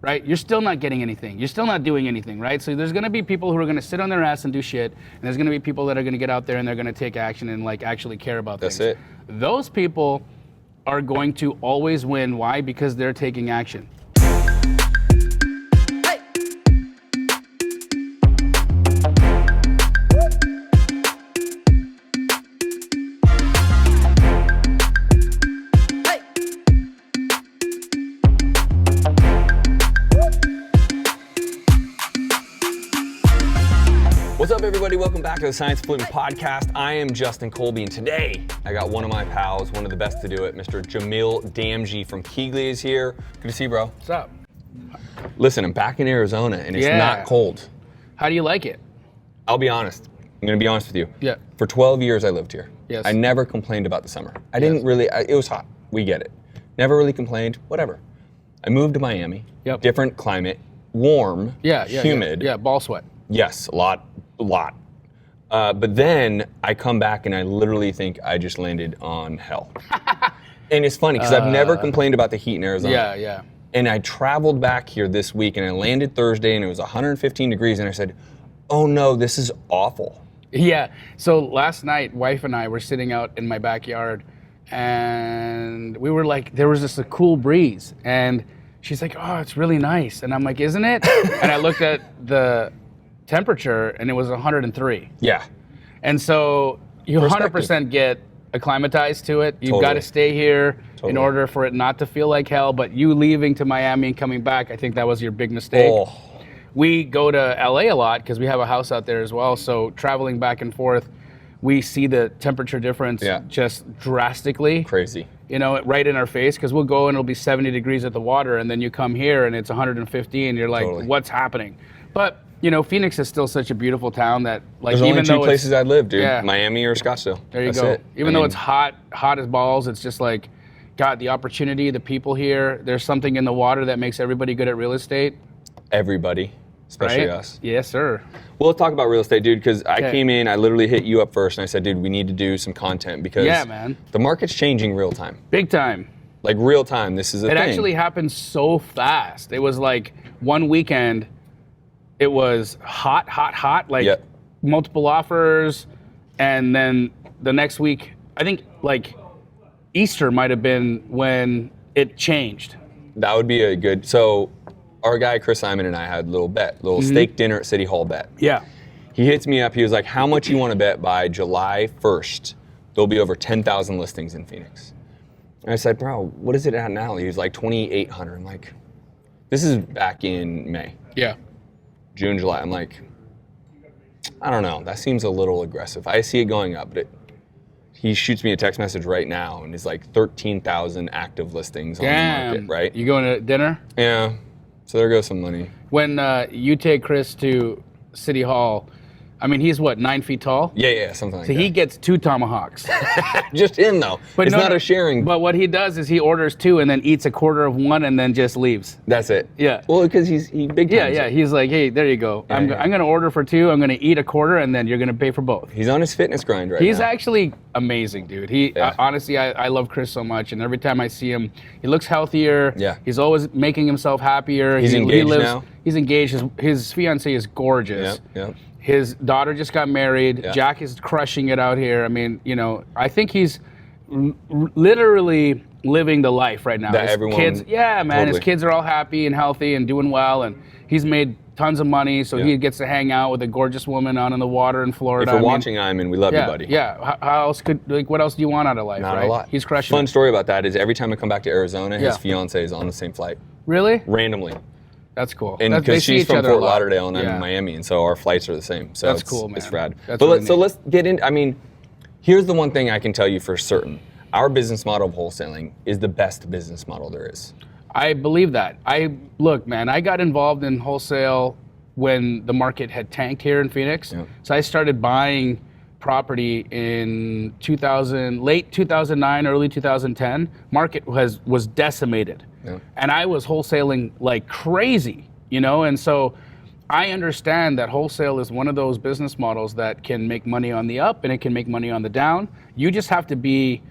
right? You're still not getting anything. You're still not doing anything, right? So there's going to be people who are going to sit on their ass and do shit, and there's going to be people that are going to get out there and they're going to take action and like actually care about things. That's it. Those people are going to always win. Why? Because they're taking action. What's up, everybody? Welcome back to the Science Flipping Podcast. I am Justin Colby, and today I got one of my pals, one of the best to do it, Mr. Jamil Damji from 𝐓𝐒𝐈𝐃𝐄𝐑 is here. Good to see you, bro. What's up? Listen, I'm back in Arizona, and it's not cold. How do you like it? I'll be honest. I'm going to be honest with you. Yeah. For 12 years, I lived here. Yes. I never complained about the summer. I didn't really, it was hot. We get it. Never really complained, whatever. I moved to Miami. Yep. Different climate, warm, humid. Yeah, ball sweat. Yes, a lot. But then I come back and I literally think I just landed on hell. And it's funny because I've never complained about the heat in Arizona. Yeah. And I traveled back here this week and I landed Thursday and it was 115 degrees and I said, oh no, this is awful. Yeah, so last night, wife and I were sitting out in my backyard and we were like, there was just a cool breeze. And she's like, oh, it's really nice. And I'm like, isn't it? And I looked at the temperature and it was 103. Yeah. And so you 100% get acclimatized to it. You've got to stay here in order for it not to feel like hell. But you leaving to Miami and coming back, I think that was your big mistake. Oh. We go to LA a lot because we have a house out there as well. So traveling back and forth, we see the temperature difference just drastically. Crazy. You know, right in our face, because we'll go and it'll be 70 degrees at the water and then you come here and it's 150 and you're like, what's happening? But you know, Phoenix is still such a beautiful town that, like, there's even only two places I'd live, dude. Miami or Scottsdale. There you go. Even though it's hot as balls, it's just like, God, the opportunity, the people here. There's something in the water that makes everybody good at real estate. Everybody, especially us. Yes, sir. Well, let's talk about real estate, dude, because I came in, I literally hit you up first, and I said, dude, we need to do some content because the market's changing real time. Big time. Like real time, this is a thing. It actually happened so fast. It was like one weekend, it was hot, like multiple offers, and then the next week, I think like Easter might have been when it changed. That would be a good, so our guy Chris Simon and I had a little bet, steak dinner at City Hall bet. Yeah. He hits me up, he was like, how much you want to bet by July 1st, there'll be over 10,000 listings in Phoenix. And I said, bro, what is it at now? He was like 2,800. I'm like, this is back in May. Yeah. June, July. I'm like, I don't know. That seems a little aggressive. I see it going up, but he shoots me a text message right now, and he's like 13,000 active listings on the market, right? You going to dinner? Yeah. So there goes some money. When you take Chris to City Hall, I mean, he's what, 9 feet tall? Yeah, something like that. So he gets 2 tomahawks. Just him, though. But it's not a sharing. But what he does is he orders 2 and then eats a quarter of one and then just leaves. That's it. Yeah. Well, because he big time. Yeah. He's like, hey, there you go. I'm going to order for 2. I'm going to eat a quarter and then you're going to pay for both. He's on his fitness grind right now. He's actually amazing, dude. Honestly, I love Chris so much. And every time I see him, he looks healthier. Yeah. He's always making himself happier. He's engaged now. He's engaged. His fiance is gorgeous. Yeah. His daughter just got married. Yeah. Jack is crushing it out here. I mean, you know, I think he's literally living the life right now. That everyone, kids, his kids are all happy and healthy and doing well, and he's made tons of money, so he gets to hang out with a gorgeous woman out on the water in Florida. If you're watching, we love you, buddy. Yeah. How else what else do you want out of life? Not right? a lot. He's crushing. Fun story about that is every time I come back to Arizona, his fiance is on the same flight. Really? Randomly. That's cool. And because she's from Fort Lauderdale and I'm in Miami, and so our flights are the same. So that's cool, man. It's rad. So let's get in. I mean, here's the one thing I can tell you for certain. Our business model of wholesaling is the best business model there is. I believe that. Look, man, I got involved in wholesale when the market had tanked here in Phoenix. Yeah. So I started buying property in late 2009, early 2010. Market was decimated. Yeah. And I was wholesaling like crazy, you know? And so I understand that wholesale is one of those business models that can make money on the up and it can make money on the down. You just have to be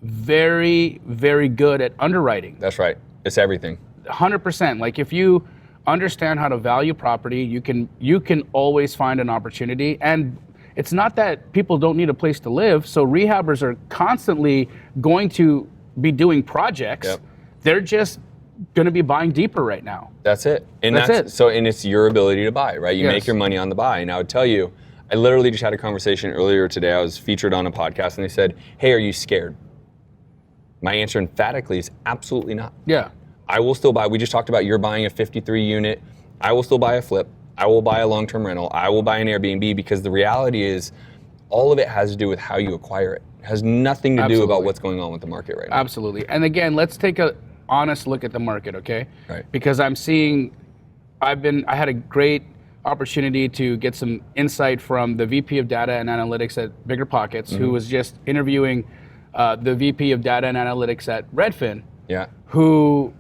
very, very good at underwriting. That's right. It's everything. 100%. Like if you understand how to value property, you can always find an opportunity. And it's not that people don't need a place to live. So rehabbers are constantly going to be doing projects. Yep. They're just going to be buying deeper right now. That's it. And that's it. So, and it's your ability to buy, right? You Yes. make your money on the buy. And I would tell you, I literally just had a conversation earlier today. I was featured on a podcast and they said, hey, are you scared? My answer emphatically is absolutely not. Yeah. I will still buy. We just talked about you're buying a 53 unit. I will still buy a flip. I will buy a long-term rental. I will buy an Airbnb, because the reality is all of it has to do with how you acquire it. It has nothing to do about what's going on with the market right now. Absolutely. And again, let's take a honest look at the market, okay? Right. Because I had a great opportunity to get some insight from the VP of Data and Analytics at BiggerPockets, who was just interviewing the VP of Data and Analytics at Redfin, who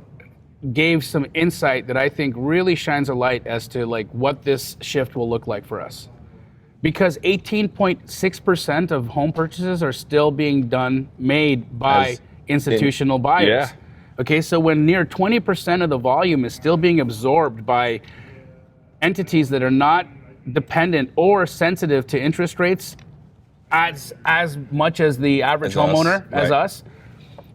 gave some insight that I think really shines a light as to like what this shift will look like for us. Because 18.6% of home purchases are still being made by institutional buyers. Yeah. Okay, so when near 20% of the volume is still being absorbed by entities that are not dependent or sensitive to interest rates as much as the average homeowner, as us,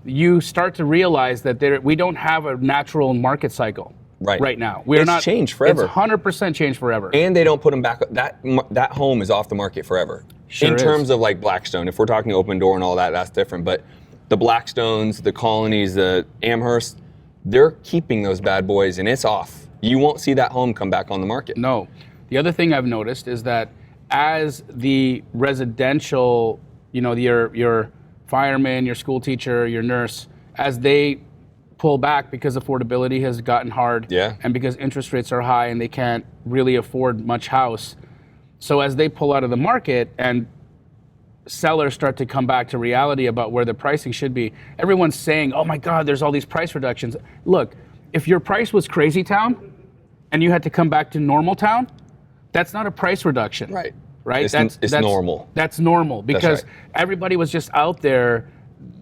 you start to realize that we don't have a natural market cycle right now. It's changed forever. It's 100% changed forever. And they don't put them back. That home is off the market forever. Sure in terms of like Blackstone, if we're talking Open Door and all that, that's different. But the Blackstones, the Colonies, the 𝐼𝐻𝐼, they're keeping those bad boys, and it's off. You won't see that home come back on the market. No. The other thing I've noticed is that as the residential, your fireman, your school teacher, your nurse, as they pull back because affordability has gotten hard, and because interest rates are high and they can't really afford much house. So as they pull out of the market and sellers start to come back to reality about where the pricing should be, everyone's saying, oh my God, there's all these price reductions. Look, if your price was crazy town and you had to come back to normal town, that's not a price reduction. Right? It's normal. That's normal, because everybody was just out there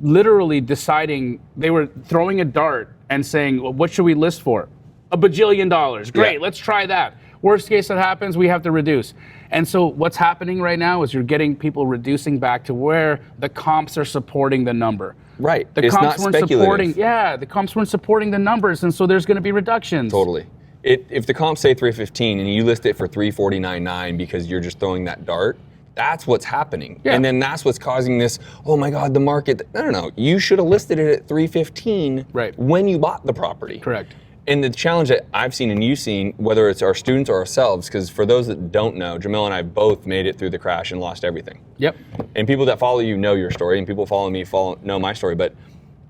literally deciding, they were throwing a dart and saying, well, what should we list for? $1 bajillion. Great, let's try that. Worst case that happens, we have to reduce. And so what's happening right now is you're getting people reducing back to where the comps are supporting the number. Right. The comps weren't supporting. Yeah, the comps weren't supporting the numbers, and so there's going to be reductions. Totally. If the comps say 315 and you list it for 349.9 because you're just throwing that dart, that's what's happening. Yeah. And then that's what's causing this, oh my God, the market. No. You should have listed it at 315 when you bought the property. Correct. And the challenge that I've seen and you've seen, whether it's our students or ourselves, because for those that don't know, Jamil and I both made it through the crash and lost everything. Yep. And people that follow you know your story, and people follow me know my story. But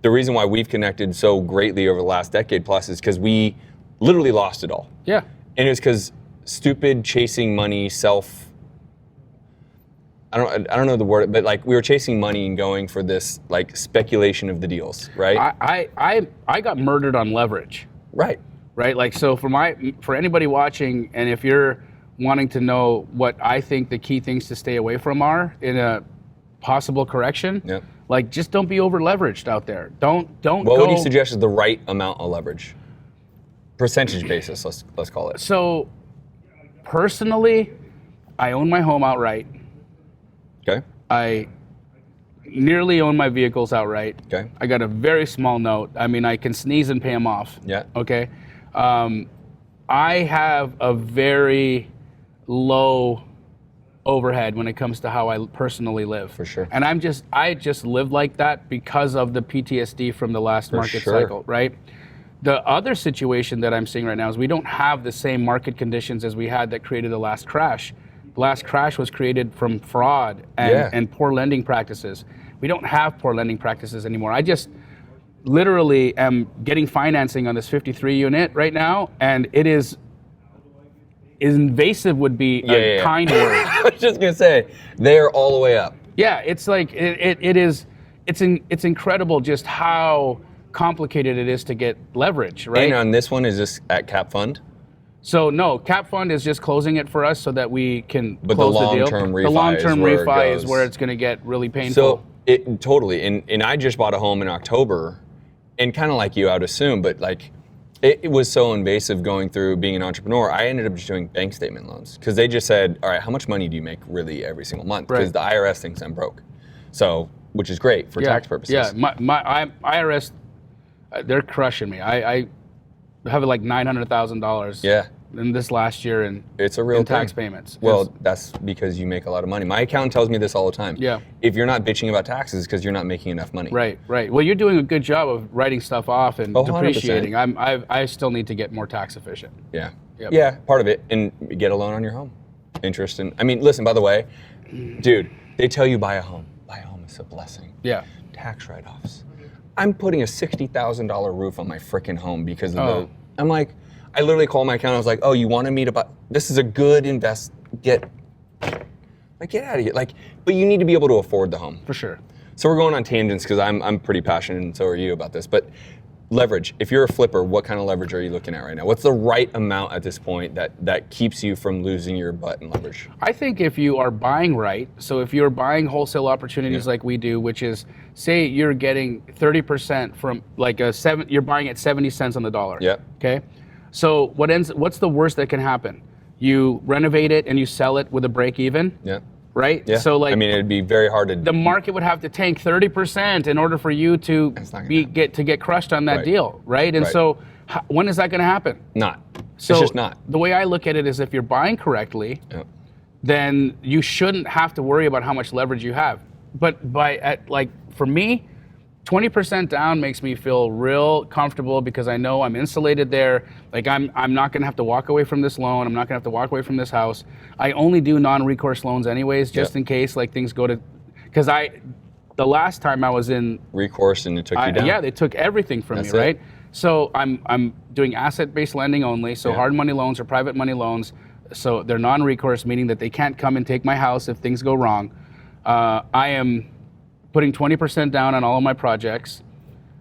the reason why we've connected so greatly over the last decade plus is because we literally lost it all. Yeah. And it was because stupid chasing money, I don't know the word, but like we were chasing money and going for this like speculation of the deals, right? I got murdered on leverage. Right. Like, so for anybody watching, and if you're wanting to know what I think the key things to stay away from are in a possible correction, like just don't be over leveraged out there. Don't What would you suggest is the right amount of leverage? Percentage basis, let's call it. So personally, I own my home outright. Okay. I nearly own my vehicles outright. Okay. I got a very small note. I mean, I can sneeze and pay them off. Yeah. Okay. I have a very low overhead when it comes to how I personally live. For sure. And I just live like that because of the PTSD from the last market cycle, right? The other situation that I'm seeing right now is we don't have the same market conditions as we had that created the last crash. The last crash was created from fraud and poor lending practices. We don't have poor lending practices anymore. I just literally am getting financing on this 53 unit right now, and it is invasive would be a kind word. I was just gonna say, they're all the way up. Yeah, it's like it's incredible just how complicated it is to get leverage, right? And on this one, is this at Cap Fund? So no, Cap Fund is just closing it for us so that we can close the deal. The long-term refi is where it's going to get really painful. So totally, and I just bought a home in October, and kind of like you, I would assume, but like It was so invasive going through being an entrepreneur. I ended up just doing bank statement loans because they just said, all right, how much money do you make really every single month? Because the IRS thinks I'm broke. So, which is great for tax purposes. Yeah, my IRS, they're crushing me. I have like $900,000 in this last year in it's a real tax payments. Well, that's because you make a lot of money. My accountant tells me this all the time. Yeah. If you're not bitching about taxes, because you're not making enough money. Right. Well, you're doing a good job of writing stuff off and depreciating. 100%. I still need to get more tax efficient. Yeah. Yep. Yeah, part of it. And get a loan on your home. Interest in, I mean, listen, by the way, dude, they tell you buy a home. Buy a home is a blessing. Yeah. Tax write-offs. I'm putting a $60,000 roof on my freaking home because of I'm like, I literally called my accountant. I was like, "Oh, you wanted me to buy? This is a good get out of here." Like, but you need to be able to afford the home for sure. So we're going on tangents because I'm pretty passionate, and so are you about this. But leverage. If you're a flipper, what kind of leverage are you looking at right now? What's the right amount at this point that keeps you from losing your butt in leverage? I think if you are buying right, so if you're buying wholesale opportunities like we do, which is say you're getting 30% from like you're buying at 70 cents on the dollar. Yeah. Okay. So what's the worst that can happen? You renovate it and you sell it with a break even. Yeah. Right? Yeah. So like, I mean, it'd be very hard to. The market would have to tank 30% in order for you to get crushed on that deal, right? And so when is that going to happen? Not. So it's just not. The way I look at it is if you're buying correctly, then you shouldn't have to worry about how much leverage you have. But for me, 20% down makes me feel real comfortable because I know I'm insulated there. Like I'm not gonna have to walk away from this loan. I'm not gonna have to walk away from this house. I only do non-recourse loans anyways, just in case like things go to, because the last time I was in recourse and it took you down. Yeah, they took everything from me, right? So I'm doing asset-based lending only. So hard money loans or private money loans. So they're non-recourse, meaning that they can't come and take my house if things go wrong. I am putting 20% down on all of my projects.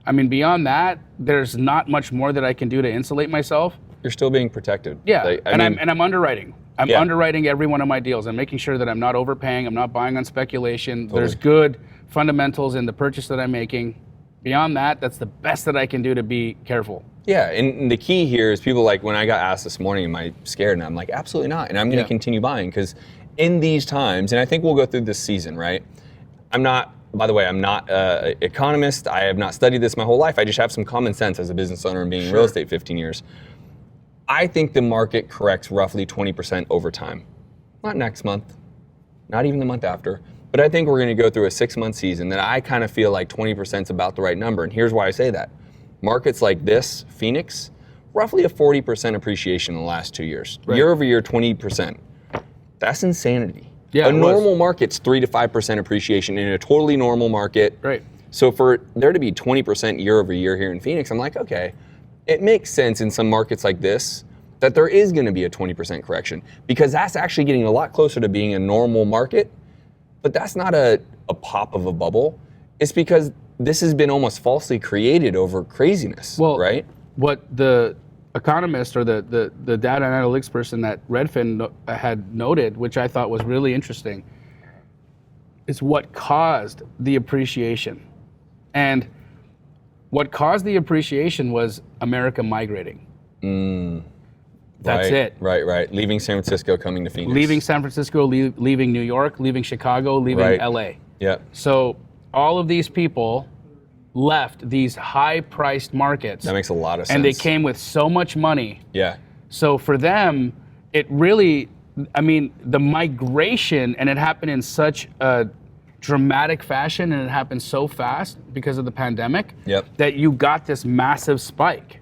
I mean, beyond that, there's not much more that I can do to insulate myself. You're still being protected. Yeah, I'm underwriting. I'm underwriting every one of my deals. I'm making sure that I'm not overpaying. I'm not buying on speculation. Totally. There's good fundamentals in the purchase that I'm making. Beyond that, that's the best that I can do to be careful. Yeah, and the key here is people like when I got asked this morning, am I scared? And I'm like, absolutely not. And I'm going to continue buying because in these times, and I think we'll go through this season, right? By the way, I'm not an economist. I have not studied this my whole life. I just have some common sense as a business owner and being in real estate 15 years. I think the market corrects roughly 20% over time. Not next month, not even the month after, but I think we're going to go through a 6-month season that I kind of feel like 20% is about the right number. And here's why I say that. Markets like this, Phoenix, roughly a 40% appreciation in the last 2 years. Right. Year over year, 20%. That's insanity. Yeah, a normal market's 3 to 5% appreciation in a totally normal market. Right. So for there to be 20% year over year here in Phoenix, I'm like, okay, it makes sense in some markets like this that there is going to be a 20% correction because that's actually getting a lot closer to being a normal market. But that's not a pop of a bubble. It's because this has been almost falsely created over craziness, right? What the economist or the data analytics person that Redfin had noted, which I thought was really interesting, is what caused the appreciation. And what caused the appreciation was America migrating. That's it. Right. Leaving San Francisco, coming to Phoenix. Leaving San Francisco, leaving New York, leaving Chicago, leaving LA. Yeah. So all of these people left these high-priced markets. That makes a lot of sense. And they came with so much money. Yeah. So for them, it really, I mean, the migration, and it happened in such a dramatic fashion, and it happened so fast because of the pandemic, that you got this massive spike,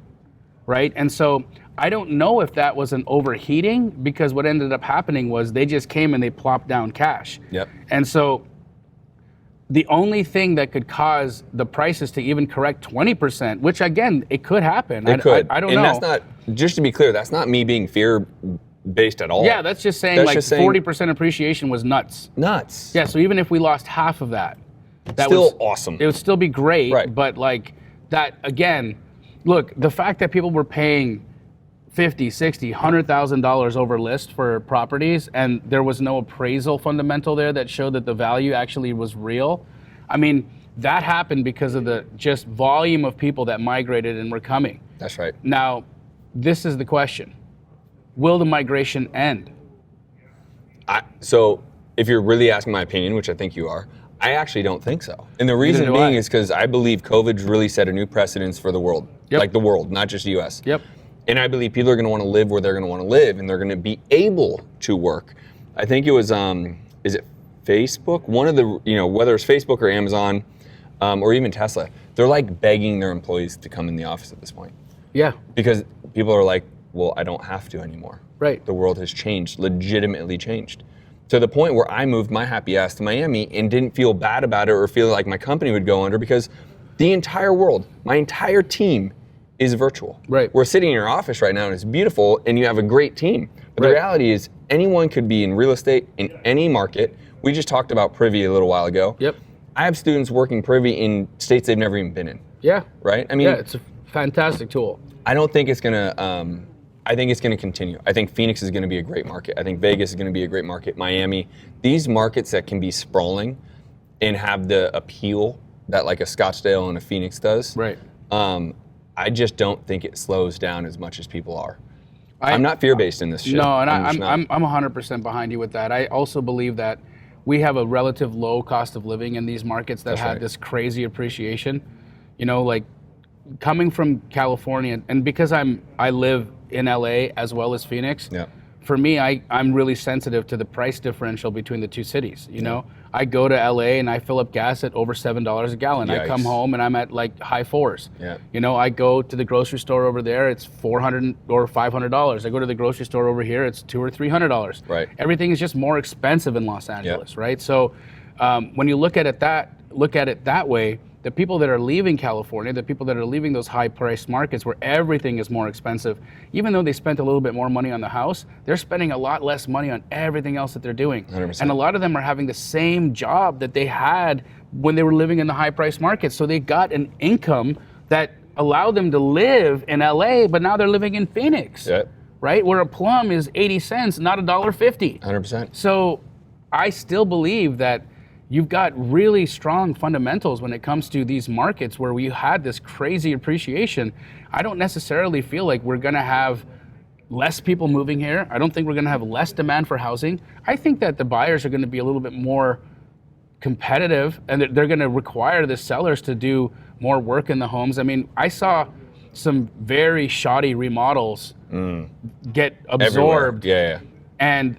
right? And so I don't know if that was an overheating, because what ended up happening was they just came and they plopped down cash. And so the only thing that could cause the prices to even correct 20%, which again, it could happen. It could. I don't know. And that's not, just to be clear, that's not me being fear-based at all. Yeah, that's just saying 40% appreciation was nuts. Nuts. Yeah, so even if we lost half of that, still awesome. It would still be great, right. But like that, again, look, the fact that people were paying $50,000, $60,000, $100,000 over list for properties, and there was no appraisal fundamental there that showed that the value actually was real. I mean, that happened because of the just volume of people that migrated and were coming. That's right. Now, this is the question. Will the migration end? So if you're really asking my opinion, which I think you are, I actually don't think so. And the reason being is because I believe COVID's really set a new precedence for the world. Yep. Like the world, not just the US. Yep. And I believe people are going to want to live where they're going to want to live, and they're going to be able to work. I think it was, is it Facebook? One of the, whether it's Facebook or Amazon, or even Tesla, they're like begging their employees to come in the office at this point. Yeah. Because people are like, well, I don't have to anymore. Right. The world has changed, legitimately changed. To the point where I moved my happy ass to Miami and didn't feel bad about it or feel like my company would go under, because the entire world, my entire team is virtual. Right. We're sitting in your office right now and it's beautiful and you have a great team. But the reality is anyone could be in real estate in any market. We just talked about Privy a little while ago. Yep. I have students working Privy in states they've never even been in. Yeah. Right? I mean, yeah, it's a fantastic tool. I don't think it's gonna, I think it's gonna continue. I think Phoenix is gonna be a great market. I think Vegas is gonna be a great market. Miami, these markets that can be sprawling and have the appeal that like a Scottsdale and a Phoenix does. Right. I just don't think it slows down as much as people are. I'm not fear-based in this shit. No, and I'm 100% behind you with that. I also believe that we have a relative low cost of living in these markets that had this crazy appreciation. Like coming from California, and because I live in LA as well as Phoenix. Yeah. For me, I'm really sensitive to the price differential between the two cities. I go to LA and I fill up gas at over $7 a gallon. Yikes. I come home and I'm at like high fours. Yeah. I go to the grocery store over there, it's $400 or $500. I go to the grocery store over here, it's $200 or $300. Right. Everything is just more expensive in Los Angeles, right? So when you look at it that way, the people that are leaving California, the people that are leaving those high-priced markets where everything is more expensive, even though they spent a little bit more money on the house, they're spending a lot less money on everything else that they're doing. 100%. And a lot of them are having the same job that they had when they were living in the high-priced markets. So they got an income that allowed them to live in LA, but now they're living in Phoenix, right? Where a plum is 80 cents, not $1.50. 100%. So I still believe that you've got really strong fundamentals when it comes to these markets where we had this crazy appreciation. I don't necessarily feel like we're gonna have less people moving here. I don't think we're gonna have less demand for housing. I think that the buyers are gonna be a little bit more competitive, and they're gonna require the sellers to do more work in the homes. I mean, I saw some very shoddy remodels get absorbed. Everywhere. And,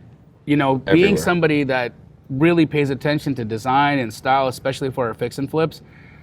being somebody that really pays attention to design and style, especially for our fix and flips,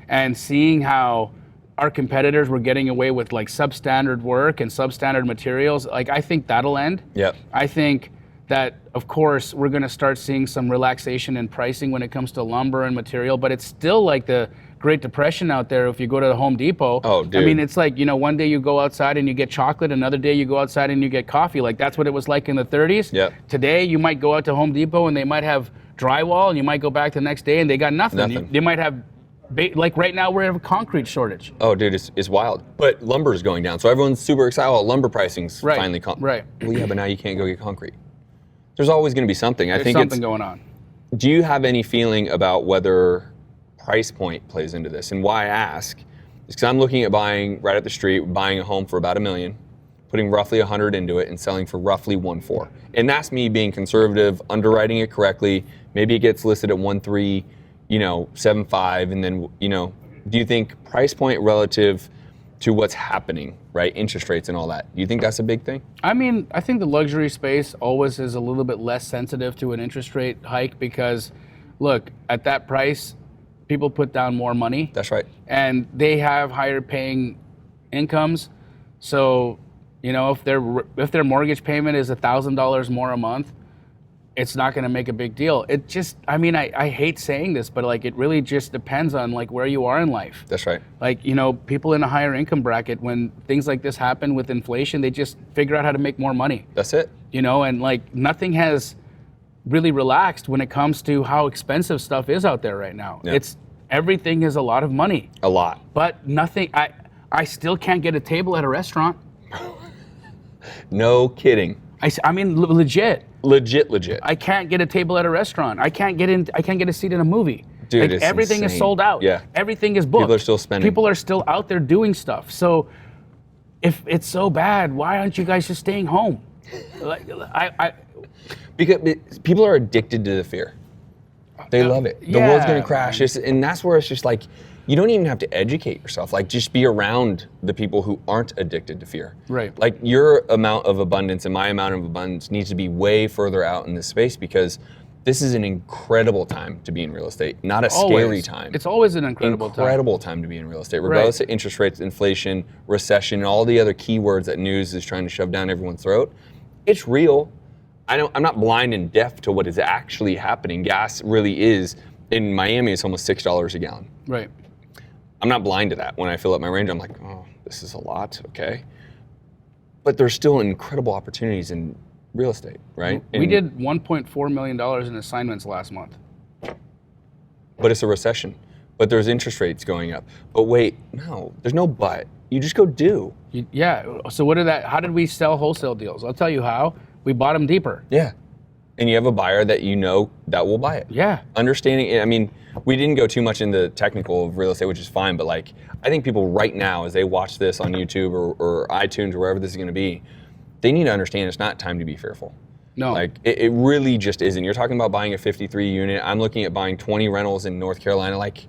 and seeing how our competitors were getting away with like substandard work and substandard materials, like I think that'll end. Yep. I think that, of course, we're gonna start seeing some relaxation in pricing when it comes to lumber and material, but it's still like the Great Depression out there if you go to the Home Depot. Oh, dude. I mean, it's like, one day you go outside and you get chocolate, another day you go outside and you get coffee. Like that's what it was like in the 30s. Yep. Today you might go out to Home Depot and they might have drywall, and you might go back the next day and they got nothing. They might have, like right now we have a concrete shortage. Oh, dude, it's wild. But lumber is going down, so everyone's super excited about lumber pricing's finally come. Right. Well, yeah, but now you can't go get concrete. There's always going to be something. There's something going on. Do you have any feeling about whether price point plays into this? And why I ask is because I'm looking at buying right up the street, buying a home for about $1 million, putting roughly 100 into it, and selling for roughly 1.4. And that's me being conservative, underwriting it correctly. Maybe it gets listed at 1.3, 7.5, and then, do you think price point relative to what's happening, right? Interest rates and all that. Do you think that's a big thing? I mean, I think the luxury space always is a little bit less sensitive to an interest rate hike because, look, at that price, people put down more money. That's right. And they have higher paying incomes. So, if their mortgage payment is $1,000 more a month, it's not going to make a big deal. It just, I hate saying this, but like it really just depends on like where you are in life. That's right. Like, people in a higher income bracket, when things like this happen with inflation, they just figure out how to make more money. That's it. And like nothing has really relaxed when it comes to how expensive stuff is out there right now. Yeah. Everything is a lot of money. A lot. But nothing, I still can't get a table at a restaurant. No kidding. Legit. Legit. I can't get a table at a restaurant. I can't get a seat in a movie. Dude, like, everything is sold out. Yeah. Everything is booked. People are still spending. People are still out there doing stuff. So if it's so bad, why aren't you guys just staying home? Because people are addicted to the fear. They love it. The world's gonna crash. And that's where it's just like, you don't even have to educate yourself. Like, just be around the people who aren't addicted to fear. Right. Like, your amount of abundance and my amount of abundance needs to be way further out in this space, because this is an incredible time to be in real estate, not a scary time. It's always an incredible time to be in real estate, regardless of interest rates, inflation, recession, and all the other keywords that news is trying to shove down everyone's throat. It's real. I'm not blind and deaf to what is actually happening. Gas really is, in Miami, it's almost $6 a gallon. Right. I'm not blind to that. When I fill up my range, I'm like, oh, this is a lot, okay. But there's still incredible opportunities in real estate, right? We did $1.4 million in assignments last month. But it's a recession. But there's interest rates going up. But wait, no, there's no but. You just go do. So how did we sell wholesale deals? I'll tell you how. We bought them deeper. Yeah. And you have a buyer that you know that will buy it. Yeah. Understanding it. I mean, we didn't go too much into technical of real estate, which is fine, but like, I think people right now, as they watch this on YouTube or iTunes or wherever this is going to be, they need to understand it's not time to be fearful. No. Like, it really just isn't. You're talking about buying a 53 unit. I'm looking at buying 20 rentals in North Carolina. Like,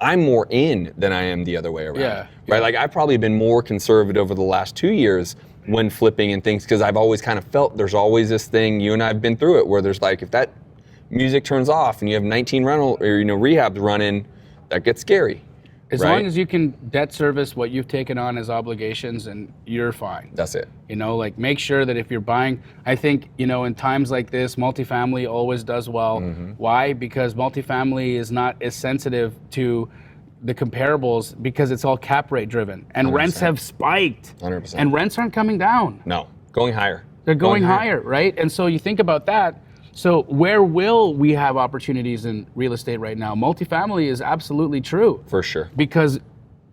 I'm more in than I am the other way around. Yeah. Right? Like, I've probably been more conservative over the last 2 years when flipping and things, because I've always kind of felt there's always this thing, you and I have been through it, where there's like, if that music turns off and you have 19 rental or rehabs running, that gets scary. As long as you can debt service what you've taken on as obligations, and you're fine. That's it. Like, make sure that if you're buying, I think, in times like this, multifamily always does well. Mm-hmm. Why? Because multifamily is not as sensitive to the comparables, because it's all cap rate driven, and 100%. Rents have spiked. 100%. And rents aren't coming down. No, going higher. They're going higher, right? And so you think about that. So where will we have opportunities in real estate right now? Multifamily is absolutely true. For sure. Because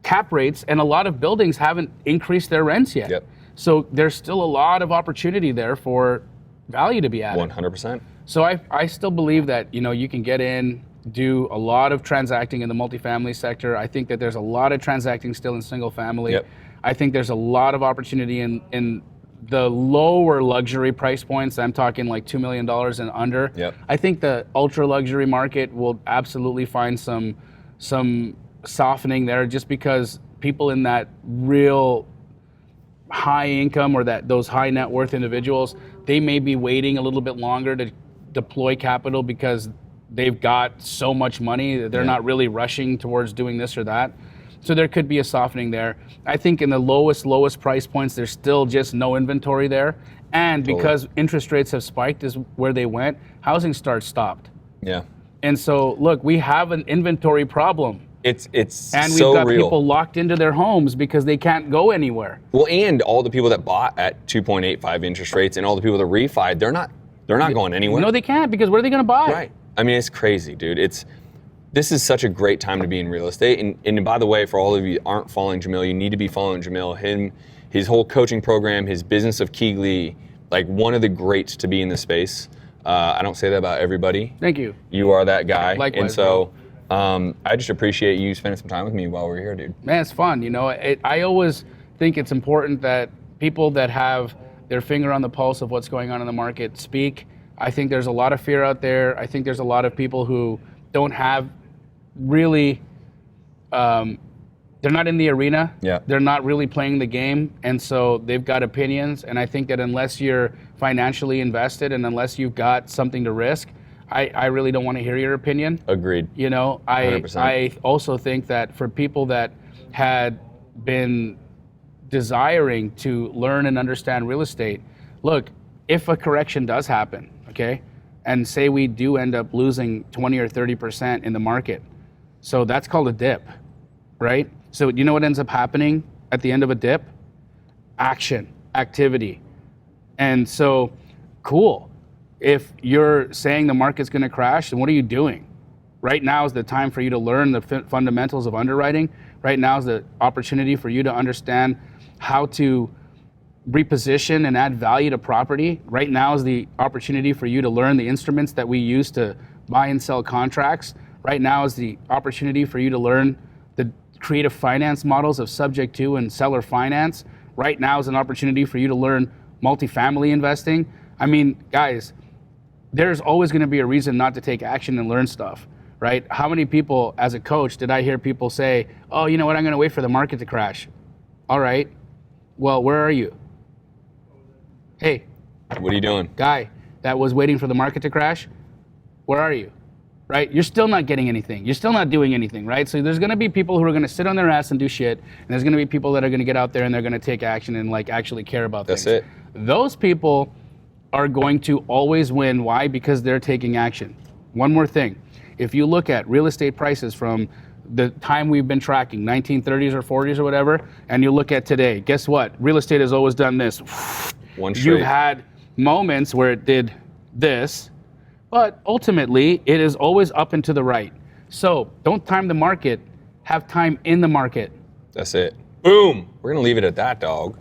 cap rates and a lot of buildings haven't increased their rents yet. Yep. So there's still a lot of opportunity there for value to be added. 100%. So I still believe that, you can get in, do a lot of transacting in the multifamily sector. I think that there's a lot of transacting still in single family. Yep. I think there's a lot of opportunity in the lower luxury price points. I'm talking like $2 million and under. Yep. I think the ultra luxury market will absolutely find some softening there, just because people in that real high income or those high net worth individuals, they may be waiting a little bit longer to deploy capital because they've got so much money. They're not really rushing towards doing this or that. So there could be a softening there. I think in the lowest price points, there's still just no inventory there. And because interest rates have spiked is where they went, housing starts stopped. Yeah. And so, look, we have an inventory problem. It's and we've so got real. People locked into their homes because they can't go anywhere. Well, and all the people that bought at 2.85 interest rates and all the people that refied, they're not going anywhere. No, they can't, because where are they going to buy? Right. I mean, it's crazy, dude. This is such a great time to be in real estate. And by the way, for all of you that aren't following Jamil, you need to be following Jamil. His whole coaching program, his business of 𝐀𝐂, like one of the greats to be in this space. I don't say that about everybody. Thank you. You are that guy. Likewise, and so I just appreciate you spending some time with me while we're here, dude. Man, it's fun. I always think it's important that people that have their finger on the pulse of what's going on in the market speak. I think there's a lot of fear out there. I think there's a lot of people who don't have really, they're not in the arena. Yeah. They're not really playing the game. And so they've got opinions. And I think that unless you're financially invested and unless you've got something to risk, I really don't want to hear your opinion. Agreed. 100%. I also think that for people that had been desiring to learn and understand real estate, look, if a correction does happen, okay, and say we do end up losing 20 or 30% in the market, so that's called a dip, right? So you know what ends up happening at the end of a dip? Activity. And so, cool. If you're saying the market's going to crash, then what are you doing? Right now is the time for you to learn the fundamentals of underwriting. Right now is the opportunity for you to understand how to reposition and add value to property. Right now is the opportunity for you to learn the instruments that we use to buy and sell contracts. Right now is the opportunity for you to learn the creative finance models of subject to and seller finance. right now is an opportunity for you to learn multifamily investing. I mean, guys, there's always going to be a reason not to take action and learn stuff, right? How many people, as a coach, did I hear people say, oh, you know what, I'm going to wait for the market to crash? All right. Well, where are you? Hey. What are you doing? Guy that was waiting for the market to crash, where are you? Right? You're still not getting anything. You're still not doing anything, right? So there's going to be people who are going to sit on their ass and do shit, and there's going to be people that are going to get out there and they're going to take action and like actually care about things. That's it. Those people are going to always win. Why? Because they're taking action. One more thing. If you look at real estate prices from the time we've been tracking, 1930s or 40s or whatever, and you look at today, guess what? Real estate has always done this. One straight. You've had moments where it did this, but ultimately it is always up and to the right. So don't time the market, have time in the market. That's it. Boom. We're going to leave it at that, dog.